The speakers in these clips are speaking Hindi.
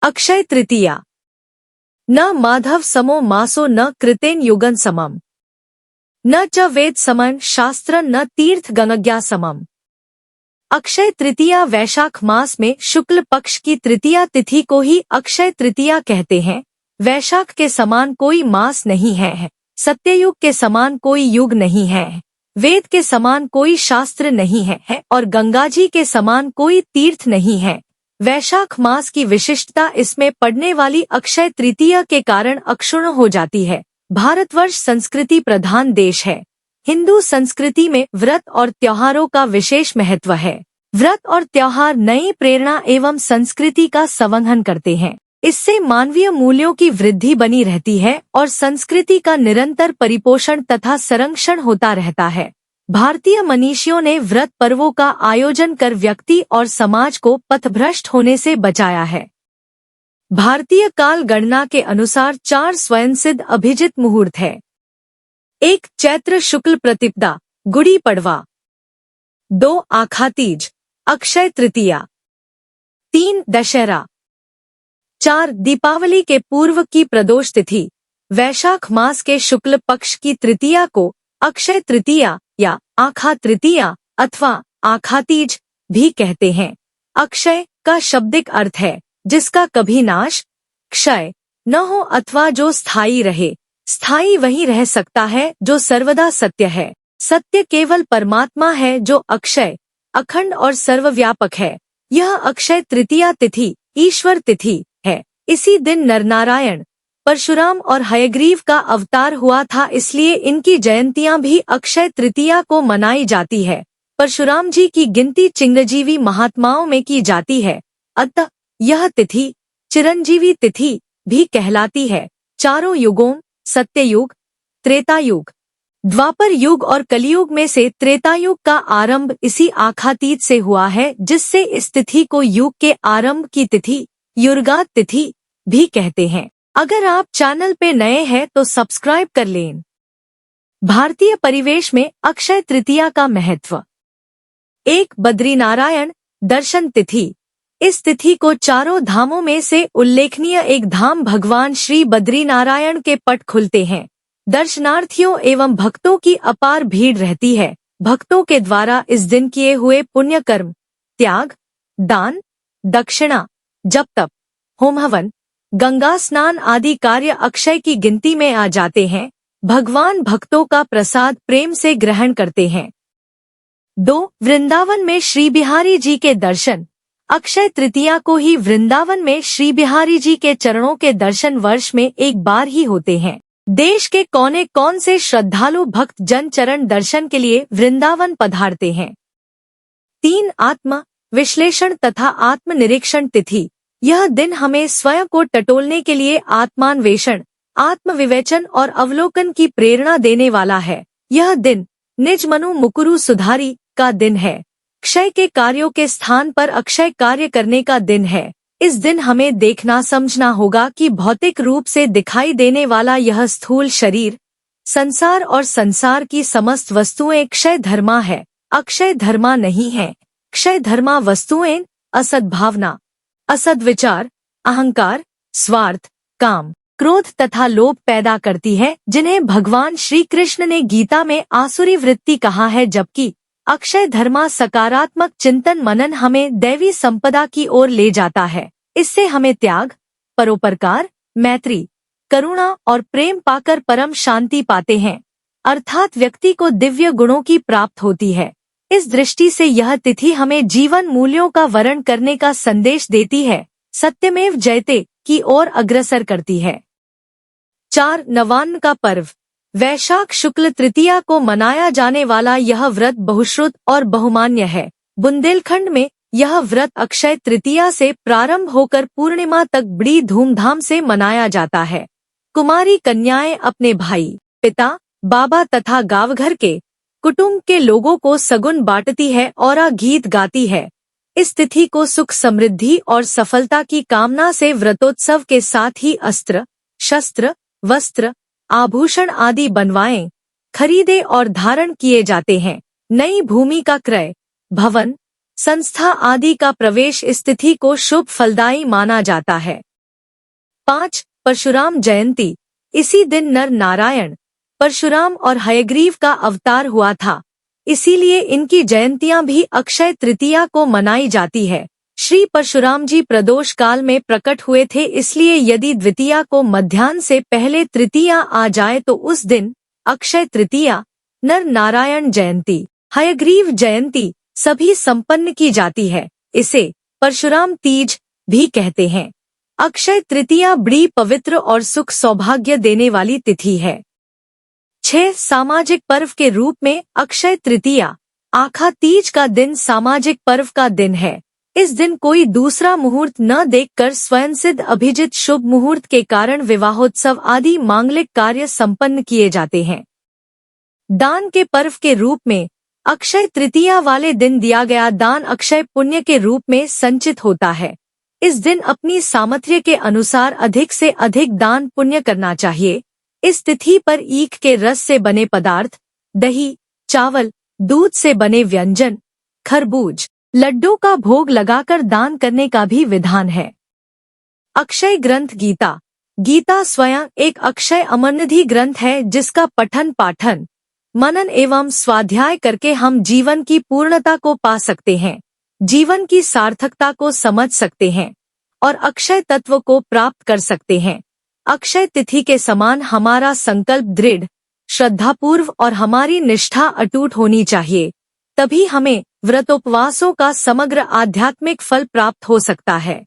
अक्षय तृतीया। न माधव समो मासो न कृतेन युगन समम, न च वेद समन शास्त्र न तीर्थ गंगज्ञा समम। अक्षय तृतीया वैशाख मास में शुक्ल पक्ष की तृतीया तिथि को ही अक्षय तृतीया कहते हैं। वैशाख के समान कोई मास नहीं है, सत्ययुग के समान कोई युग नहीं है, वेद के समान कोई शास्त्र नहीं है और गंगाजी के समान कोई तीर्थ नहीं है। वैशाख मास की विशिष्टता इसमें पड़ने वाली अक्षय तृतीया के कारण अक्षुण्ण हो जाती है। भारतवर्ष संस्कृति प्रधान देश है। हिंदू संस्कृति में व्रत और त्योहारों का विशेष महत्व है। व्रत और त्योहार नई प्रेरणा एवं संस्कृति का संवर्धन करते हैं। इससे मानवीय मूल्यों की वृद्धि बनी रहती है और संस्कृति का निरंतर परिपोषण तथा संरक्षण होता रहता है। भारतीय मनीषियों ने व्रत पर्वों का आयोजन कर व्यक्ति और समाज को पथभ्रष्ट होने से बचाया है। भारतीय काल गणना के अनुसार 4 स्वयंसिद्ध अभिजित मुहूर्त है। 1 चैत्र शुक्ल प्रतिपदा गुड़ी पड़वा, 2 आखातीज अक्षय तृतीया, 3 दशहरा, 4 दीपावली के पूर्व की प्रदोष तिथि। वैशाख मास के शुक्ल पक्ष की तृतीया को अक्षय तृतीया या आखा तृतीया अथवा आखातीज भी कहते हैं। अक्षय का शाब्दिक अर्थ है जिसका कभी नाश, क्षय न हो अथवा जो स्थायी रहे। स्थायी वही रह सकता है जो सर्वदा सत्य है। सत्य केवल परमात्मा है जो अक्षय, अखंड और सर्वव्यापक है। यह अक्षय तृतीया तिथि ईश्वर तिथि है। इसी दिन नरनारायण, परशुराम और हयग्रीव का अवतार हुआ था, इसलिए इनकी जयंतियां भी अक्षय तृतीया को मनाई जाती है। परशुराम जी की गिनती चिरंजीवी महात्माओं में की जाती है, अतः यह तिथि चिरंजीवी तिथि भी कहलाती है। चारों युगों सत्ययुग, त्रेतायुग, द्वापर युग और कलियुग में से त्रेतायुग का आरंभ इसी आखातीज से हुआ है, जिससे इस तिथि को युग के आरंभ की तिथि युर्गात तिथि भी कहते हैं। अगर आप चैनल पे नए हैं तो सब्सक्राइब कर लें। भारतीय परिवेश में अक्षय तृतीया का महत्व। 1 बद्रीनारायण दर्शन तिथि। इस तिथि को चारों धामों में से उल्लेखनीय एक धाम भगवान श्री बद्रीनारायण के पट खुलते हैं। दर्शनार्थियों एवं भक्तों की अपार भीड़ रहती है। भक्तों के द्वारा इस दिन किए हुए पुण्य कर्म, त्याग, दान, दक्षिणा, जप तप, होम हवन, गंगा स्नान आदि कार्य अक्षय की गिनती में आ जाते हैं। भगवान भक्तों का प्रसाद प्रेम से ग्रहण करते हैं। 2 वृंदावन में श्री बिहारी जी के दर्शन। अक्षय तृतीया को ही वृंदावन में श्री बिहारी जी के चरणों के दर्शन वर्ष में एक बार ही होते हैं। देश के कोने कौन से श्रद्धालु भक्त जन चरण दर्शन के लिए वृंदावन पधारते हैं। 3 आत्म विश्लेषण तथा आत्मनिरीक्षण तिथि। यह दिन हमें स्वयं को टटोलने के लिए आत्मान्वेषण, आत्मविवेचन और अवलोकन की प्रेरणा देने वाला है। यह दिन निज मनु मुकुरु सुधारी का दिन है। क्षय के कार्यों के स्थान पर अक्षय कार्य करने का दिन है। इस दिन हमें देखना समझना होगा कि भौतिक रूप से दिखाई देने वाला यह स्थूल शरीर, संसार और संसार की समस्त वस्तुएं क्षय धर्मा है, अक्षय धर्मा नहीं है। क्षय धर्मा वस्तुएं असद्भावना, असद्विचार, अहंकार, स्वार्थ, काम, क्रोध तथा लोभ पैदा करती है, जिन्हें भगवान श्री कृष्ण ने गीता में आसुरी वृत्ति कहा है, जबकि अक्षय धर्मा सकारात्मक चिंतन मनन हमें दैवी संपदा की ओर ले जाता है। इससे हमें त्याग, परोपकार, मैत्री, करुणा और प्रेम पाकर परम शांति पाते हैं, अर्थात व्यक्ति को दिव्य गुणों की प्राप्त होती है। इस दृष्टि से यह तिथि हमें जीवन मूल्यों का वर्ण करने का संदेश देती है, सत्यमेव जयते की ओर अग्रसर करती है। 4 नवान्न का पर्व। वैशाख शुक्ल तृतीया को मनाया जाने वाला यह व्रत बहुश्रुत और बहुमान्य है। बुंदेलखंड में यह व्रत अक्षय तृतीया से प्रारंभ होकर पूर्णिमा तक बड़ी धूमधाम से मनाया जाता है। कुमारी कन्याएं अपने भाई, पिता, बाबा तथा गांव घर के कुटुंब के लोगों को सगुन बांटती है और गीत गाती है। इस तिथि को सुख समृद्धि और सफलता की कामना से व्रतोत्सव के साथ ही अस्त्र, शस्त्र, वस्त्र, आभूषण आदि बनवाएं, खरीदे और धारण किए जाते हैं। नई भूमि का क्रय, भवन, संस्था आदि का प्रवेश इस तिथि को शुभ फलदायी माना जाता है। 5. परशुराम जयंती। इसी दिन नर नारायण परशुराम और हयग्रीव का अवतार हुआ था, इसीलिए इनकी जयंतियां भी अक्षय तृतीया को मनाई जाती है। श्री परशुराम जी प्रदोष काल में प्रकट हुए थे, इसलिए यदि द्वितीया को मध्याह्न से पहले तृतीया आ जाए तो उस दिन अक्षय तृतीया, नर नारायण जयंती, हयग्रीव जयंती सभी संपन्न की जाती है। इसे परशुराम तीज भी कहते हैं। अक्षय तृतीया बड़ी पवित्र और सुख सौभाग्य देने वाली तिथि है। 6. सामाजिक पर्व के रूप में अक्षय तृतीया। आखा तीज का दिन सामाजिक पर्व का दिन है। इस दिन कोई दूसरा मुहूर्त न देखकर स्वयं सिद्ध अभिजित शुभ मुहूर्त के कारण विवाहोत्सव आदि मांगलिक कार्य संपन्न किए जाते हैं। दान के पर्व के रूप में अक्षय तृतीया वाले दिन दिया गया दान अक्षय पुण्य के रूप में संचित होता है। इस दिन अपनी सामर्थ्य के अनुसार अधिक से अधिक दान पुण्य करना चाहिए। इस तिथि पर ईख के रस से बने पदार्थ, दही, चावल, दूध से बने व्यंजन, खरबूज, लड्डू का भोग लगाकर दान करने का भी विधान है। अक्षय ग्रंथ गीता। गीता स्वयं एक अक्षय अमरनिधि ग्रंथ है, जिसका पठन पाठन, मनन एवं स्वाध्याय करके हम जीवन की पूर्णता को पा सकते हैं, जीवन की सार्थकता को समझ सकते हैं और अक्षय तत्व को प्राप्त कर सकते हैं। अक्षय तिथि के समान हमारा संकल्प दृढ़, श्रद्धापूर्व और हमारी निष्ठा अटूट होनी चाहिए, तभी हमें व्रतोपवासों का समग्र आध्यात्मिक फल प्राप्त हो सकता है।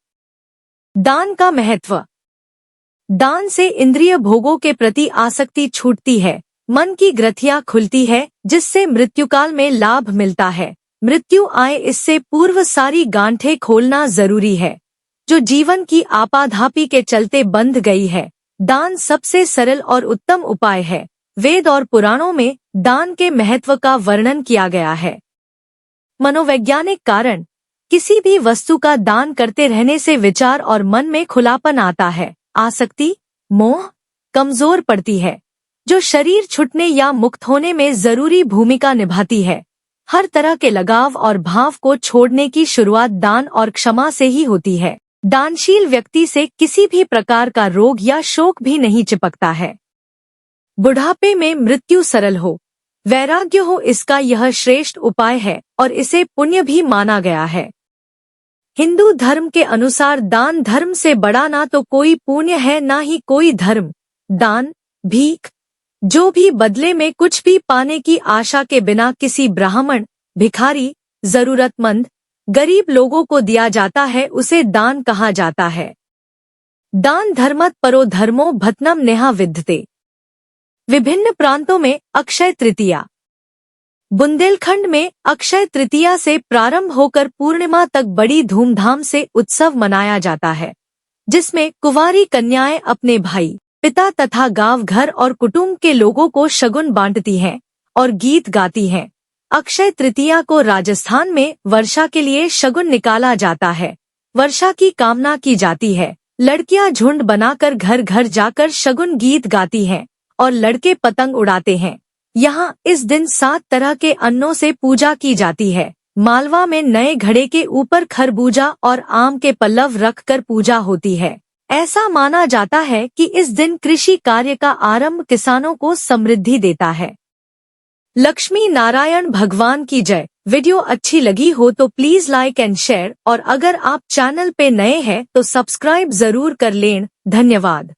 दान का महत्व। दान से इंद्रिय भोगों के प्रति आसक्ति छूटती है, मन की ग्रंथियां खुलती है, जिससे मृत्युकाल में लाभ मिलता है। मृत्यु आए इससे पूर्व सारी गांठें खोलना जरूरी है, जो जीवन की आपाधापी के चलते बंध गई है। दान सबसे सरल और उत्तम उपाय है। वेद और पुराणों में दान के महत्व का वर्णन किया गया है। मनोवैज्ञानिक कारण। किसी भी वस्तु का दान करते रहने से विचार और मन में खुलापन आता है, आसक्ति, मोह कमजोर पड़ती है, जो शरीर छूटने या मुक्त होने में जरूरी भूमिका निभाती है। हर तरह के लगाव और भाव को छोड़ने की शुरुआत दान और क्षमा से ही होती है। दानशील व्यक्ति से किसी भी प्रकार का रोग या शोक भी नहीं चिपकता है। बुढ़ापे में मृत्यु सरल हो, वैराग्य हो, इसका यह श्रेष्ठ उपाय है और इसे पुण्य भी माना गया है। हिंदू धर्म के अनुसार दान धर्म से बड़ा ना तो कोई पुण्य है, ना ही कोई धर्म। दान, भीख, जो भी बदले में कुछ भी पाने की आशा के बिना किसी ब्राह्मण, भिखारी, जरूरतमंद, गरीब लोगों को दिया जाता है, उसे दान कहा जाता है। दान धर्मत परो धर्मो भतनम नेहा विद्यते। विभिन्न प्रांतों में अक्षय तृतीया। बुंदेलखंड में अक्षय तृतीया से प्रारंभ होकर पूर्णिमा तक बड़ी धूमधाम से उत्सव मनाया जाता है, जिसमें कुंवारी कन्याएं अपने भाई, पिता तथा गांव घर और कुटुंब के लोगों को शगुन बांटती हैं और गीत गाती हैं। अक्षय तृतीया को राजस्थान में वर्षा के लिए शगुन निकाला जाता है, वर्षा की कामना की जाती है। लड़कियां झुंड बनाकर घर घर जाकर शगुन गीत गाती हैं और लड़के पतंग उड़ाते हैं। यहाँ इस दिन 7 तरह के अन्नों से पूजा की जाती है। मालवा में नए घड़े के ऊपर खरबूजा और आम के पल्लव रखकर पूजा होती है। ऐसा माना जाता है कि इस दिन कृषि कार्य का आरंभ किसानों को समृद्धि देता है। लक्ष्मी नारायण भगवान की जय। वीडियो अच्छी लगी हो तो प्लीज लाइक एंड शेयर, और अगर आप चैनल पे नए हैं तो सब्सक्राइब जरूर कर लें। धन्यवाद।